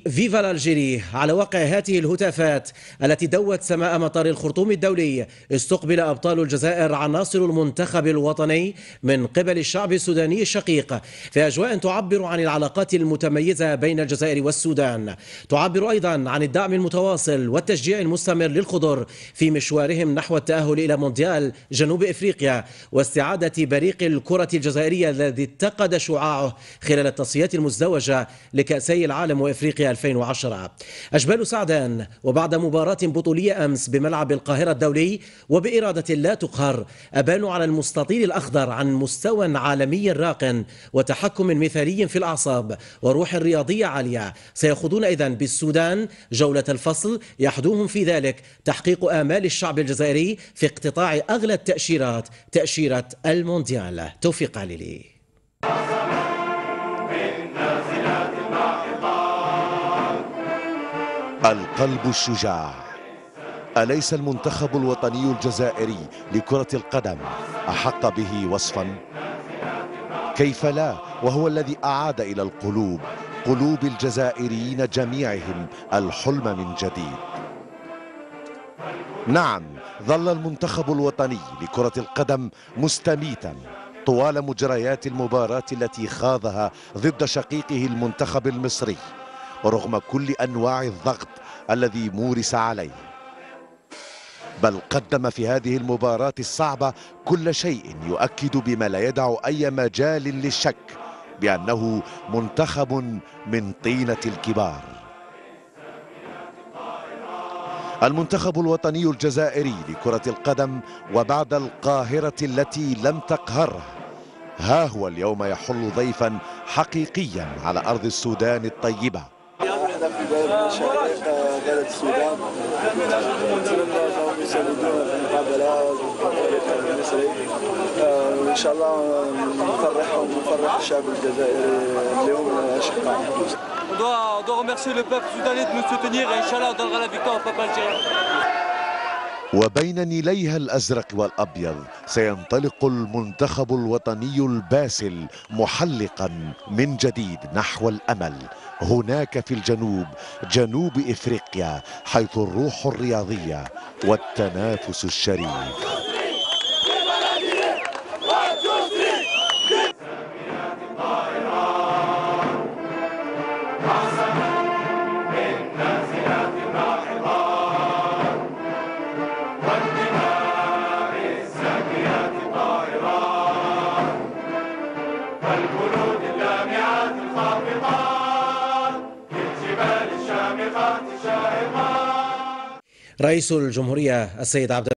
فيفا الألجيري. على واقع هذه الهتافات التي دوت سماء مطار الخرطوم الدولي، استقبل أبطال الجزائر عناصر المنتخب الوطني من قبل الشعب السوداني الشقيق في أجواء تعبر عن العلاقات المتميزة بين الجزائر والسودان، تعبر أيضا عن الدعم المتواصل والتشجيع المستمر للخضر في مشوارهم نحو التأهل إلى مونديال جنوب إفريقيا واستعادة بريق الكرة الجزائرية الذي اتقد شعاعه خلال التصفيات المزدوجة لكأسي العالم وإفريقيا 2010. أجبال سعدان، وبعد مباراة بطولية أمس بملعب القاهرة الدولي وبإرادة لا تقهر، أبانوا على المستطيل الأخضر عن مستوى عالمي راق وتحكم مثالي في الأعصاب وروح رياضية عالية. سيخوضون إذن بالسودان جولة الفصل يحدوهم في ذلك تحقيق آمال الشعب الجزائري في اقتطاع أغلى التأشيرات، تأشيرة المونديال. توفيق عليلي. القلب الشجاع. أليس المنتخب الوطني الجزائري لكرة القدم أحق به وصفا؟ كيف لا، وهو الذي أعاد إلى قلوب الجزائريين جميعهم الحلم من جديد. نعم، ظل المنتخب الوطني لكرة القدم مستميتا طوال مجريات المباراة التي خاضها ضد شقيقه المنتخب المصري، ورغم كل أنواع الضغط الذي مورس عليه، بل قدم في هذه المباراة الصعبة كل شيء يؤكد بما لا يدع أي مجال للشك بأنه منتخب من طينة الكبار. المنتخب الوطني الجزائري لكرة القدم، وبعد القاهرة التي لم تقهره، ها هو اليوم يحل ضيفا حقيقيا على أرض السودان الطيبة. احنا في بلد السودان فهم يساندون في المقابلات والفريق المصري، وان شاء الله نفرحهم ونفرح الشعب الجزائري اليوم اشقائنا. On doit remercier le peuple soudanais de nous soutenir et Inch'Allah on donnera la victoire au peuple algérien. وبين نيليها الأزرق والأبيض سينطلق المنتخب الوطني الباسل محلقا من جديد نحو الأمل هناك في جنوب إفريقيا، حيث الروح الرياضية والتنافس الشريف. رئيس الجمهورية السيد عبد